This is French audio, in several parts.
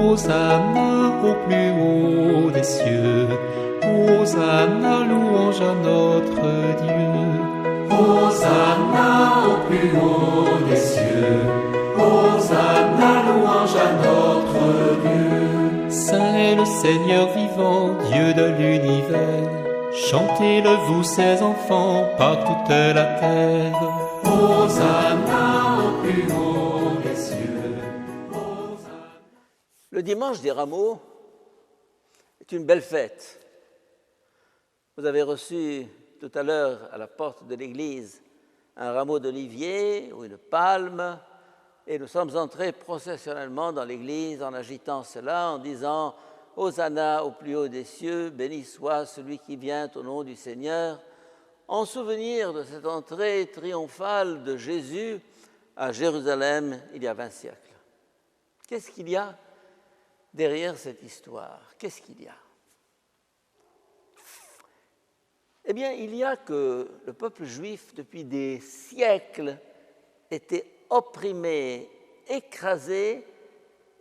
Hosanna au plus haut des cieux. Hosanna, louange à notre Dieu. Hosanna au plus haut des cieux. Hosanna, louange à notre Dieu. Saint est le Seigneur vivant, Dieu de l'univers. Chantez-le, vous ses enfants, par toute la terre. Hosanna au plus haut des cieux. Hosanna. Le dimanche des rameaux est une belle fête. Vous avez reçu tout à l'heure à la porte de l'église un rameau d'olivier ou une palme, et nous sommes entrés processionnellement dans l'église en agitant cela, en disant « Hosanna au plus haut des cieux, béni soit celui qui vient au nom du Seigneur », en souvenir de cette entrée triomphale de Jésus à Jérusalem il y a 20 siècles. Qu'est-ce qu'il y a derrière cette histoire? Qu'est-ce qu'il y a? Eh bien, il y a que le peuple juif, depuis des siècles, était opprimé, écrasé,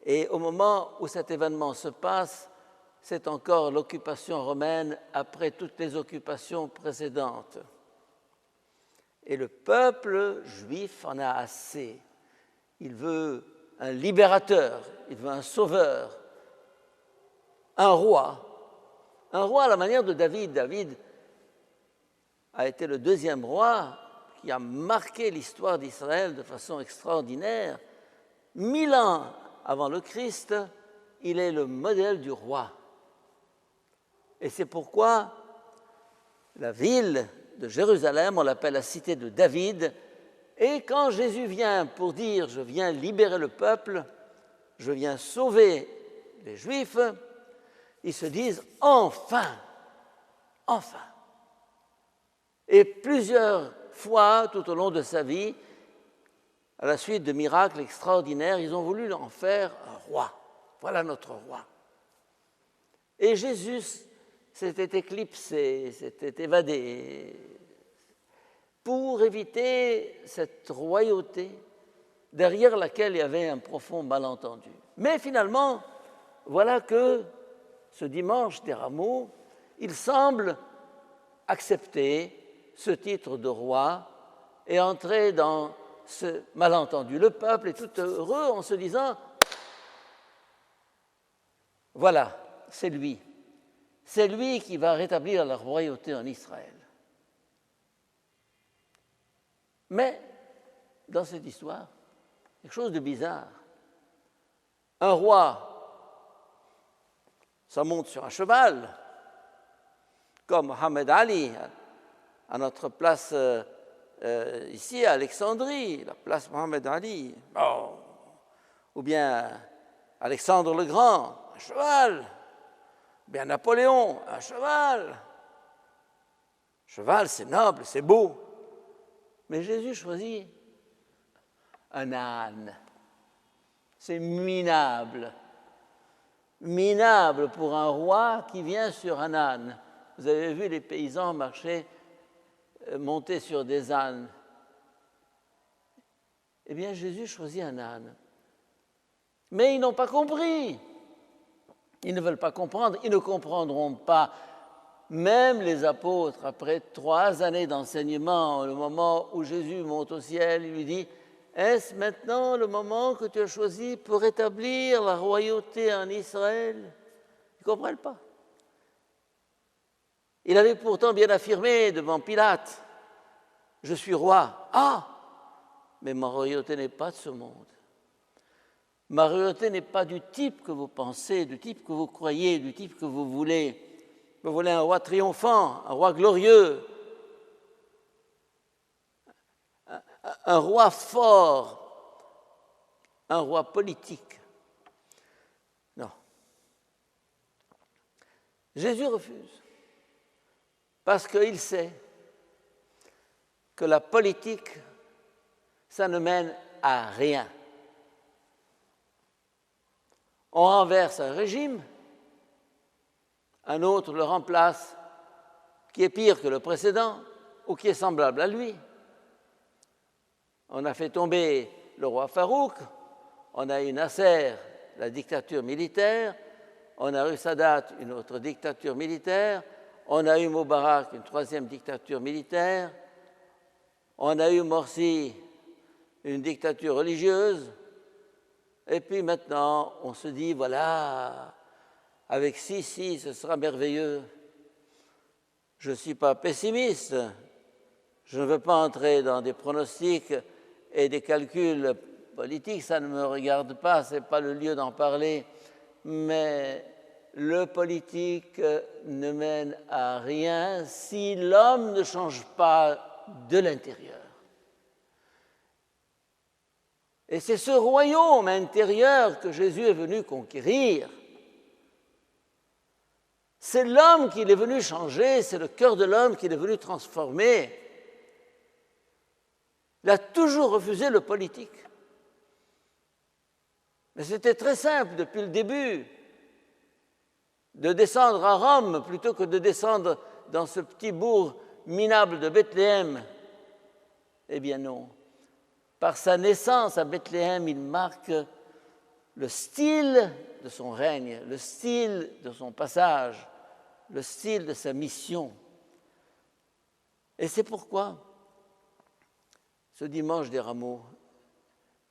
et au moment où cet événement se passe, c'est encore l'occupation romaine après toutes les occupations précédentes. Et le peuple juif en a assez. Il veut un libérateur, il veut un sauveur, un roi à la manière de David. David a été le deuxième roi qui a marqué l'histoire d'Israël de façon extraordinaire. 1000 ans avant le Christ, il est le modèle du roi. Et c'est pourquoi la ville de Jérusalem, on l'appelle la cité de David, et quand Jésus vient pour dire « je viens libérer le peuple, je viens sauver les Juifs », ils se disent « enfin, enfin ». Et plusieurs fois, tout au long de sa vie, à la suite de miracles extraordinaires, ils ont voulu en faire un roi. Voilà notre roi. Et Jésus s'était éclipsé, s'était évadé pour éviter cette royauté derrière laquelle il y avait un profond malentendu. Mais finalement, voilà que ce dimanche des rameaux, il semble accepter ce titre de roi et entrer dans ce malentendu. Le peuple est tout heureux en se disant « Voilà, c'est lui. C'est lui qui va rétablir la royauté en Israël. » Mais, dans cette histoire, quelque chose de bizarre. Un roi, ça monte sur un cheval, comme Mohamed Ali, à notre place ici à Alexandrie, la place Mohamed Ali, ou bien Alexandre le Grand, un cheval, ou bien Napoléon, un cheval. Cheval, c'est noble, c'est beau. Mais Jésus choisit un âne. C'est minable. Minable pour un roi qui vient sur un âne. Vous avez vu les paysans marcher, monter sur des ânes. Eh bien, Jésus choisit un âne. Mais ils n'ont pas compris. Ils ne veulent pas comprendre. Ils ne comprendront pas. Même les apôtres, après 3 années d'enseignement, le moment où Jésus monte au ciel, il lui dit « Est-ce maintenant le moment que tu as choisi pour établir la royauté en Israël ?» Ils ne comprennent pas. Il avait pourtant bien affirmé devant Pilate « Je suis roi. » Ah, mais ma royauté n'est pas de ce monde. Ma royauté n'est pas du type que vous pensez, du type que vous croyez, du type que vous voulez. Vous voulez un roi triomphant, un roi glorieux, un roi fort, un roi politique. Non. Jésus refuse, parce qu'il sait que la politique, ça ne mène à rien. On renverse un régime, un autre le remplace, qui est pire que le précédent ou qui est semblable à lui. On a fait tomber le roi Farouk, on a eu Nasser la dictature militaire, on a eu Sadat, une autre dictature militaire, on a eu Moubarak, une troisième dictature militaire, on a eu Morsi, une dictature religieuse, et puis maintenant, on se dit, voilà, avec Sisi, ce sera merveilleux. Je ne suis pas pessimiste, je ne veux pas entrer dans des pronostics et des calculs politiques, ça ne me regarde pas, ce n'est pas le lieu d'en parler, mais le politique ne mène à rien si l'homme ne change pas de l'intérieur. Et c'est ce royaume intérieur que Jésus est venu conquérir. C'est l'homme qu'il est venu changer, c'est le cœur de l'homme qu'il est venu transformer. Il a toujours refusé le politique. Mais c'était très simple depuis le début de descendre à Rome plutôt que de descendre dans ce petit bourg minable de Bethléem. Eh bien non. Par sa naissance à Bethléem, il marque le style de son règne, le style de son passage, le style de sa mission. Et c'est pourquoi ce dimanche des Rameaux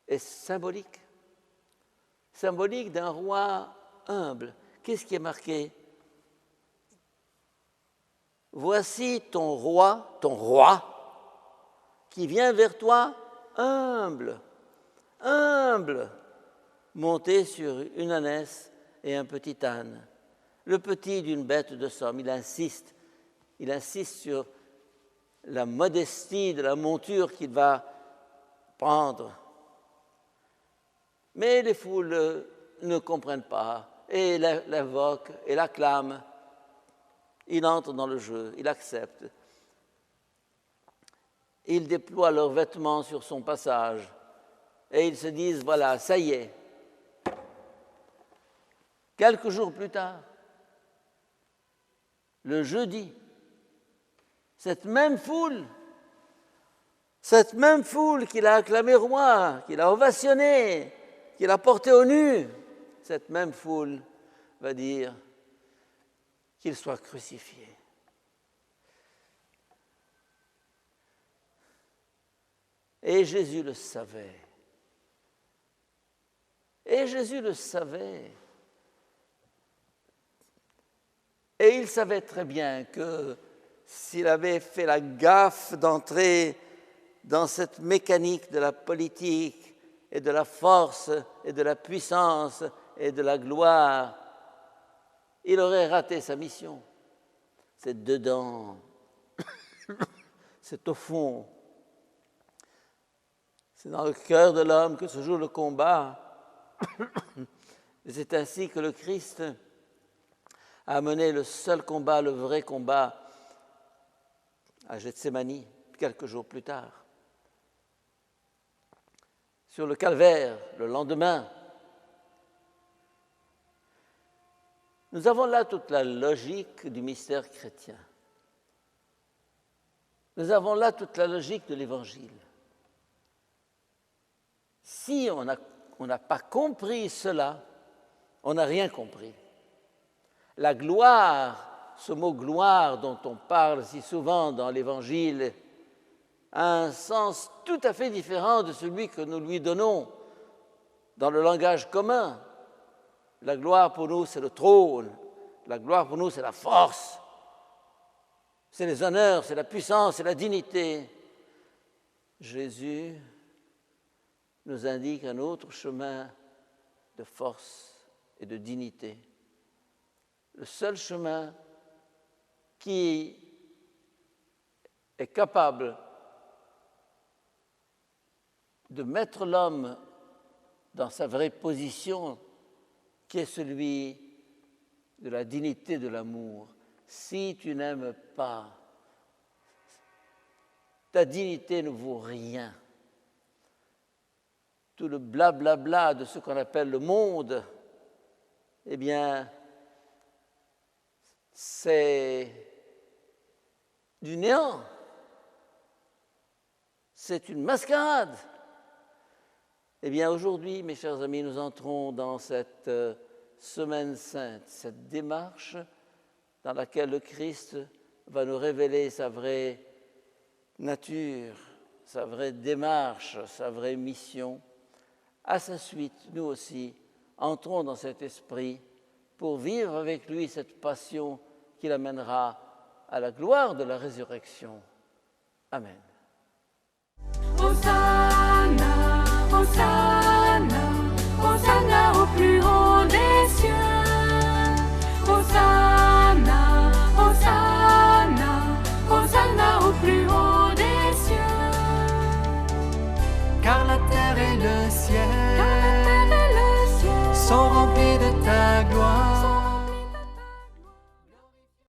est symbolique d'un roi humble. Qu'est-ce qui est marqué? Voici ton roi, qui vient vers toi humble, monté sur une ânesse et un petit âne, le petit d'une bête de somme. Il insiste sur la modestie de la monture qu'il va prendre. Mais les foules ne comprennent pas et l'invoquent et l'acclament. Il entre dans le jeu, il accepte. Ils déploient leurs vêtements sur son passage et ils se disent, voilà, ça y est. Quelques jours plus tard, le jeudi, cette même foule qu'il a acclamé roi, qu'il a ovationné, qu'il a porté au nu, cette même foule va dire qu'il soit crucifié. Et Jésus le savait. Et il savait très bien que s'il avait fait la gaffe d'entrer dans cette mécanique de la politique et de la force et de la puissance et de la gloire, il aurait raté sa mission. C'est dedans, c'est au fond. C'est dans le cœur de l'homme que se joue le combat. Et c'est ainsi que le Christ a mené le seul combat, le vrai combat, à Gethsémani, quelques jours plus tard. Sur le calvaire, le lendemain, nous avons là toute la logique du mystère chrétien. Nous avons là toute la logique de l'Évangile. Si on n'a pas compris cela, on n'a rien compris. La gloire, ce mot gloire dont on parle si souvent dans l'Évangile, a un sens tout à fait différent de celui que nous lui donnons dans le langage commun. La gloire pour nous, c'est le trône. La gloire pour nous, c'est la force. C'est les honneurs, c'est la puissance, c'est la dignité. Jésus nous indique un autre chemin de force et de dignité. Le seul chemin qui est capable de mettre l'homme dans sa vraie position, qui est celui de la dignité de l'amour. Si tu n'aimes pas, ta dignité ne vaut rien. Tout le blablabla de ce qu'on appelle le monde, eh bien, c'est du néant. C'est une mascarade. Eh bien, aujourd'hui, mes chers amis, nous entrons dans cette semaine sainte, cette démarche dans laquelle le Christ va nous révéler sa vraie nature, sa vraie démarche, sa vraie mission. À sa suite, nous aussi, entrons dans cet esprit pour vivre avec lui cette passion qui l'amènera à la gloire de la résurrection. Amen. Hosanna, Hosanna, Hosanna au plus haut des cieux. Hosanna, Hosanna, Hosanna au plus haut des cieux. Car la terre et le ciel sont remplis de ta gloire.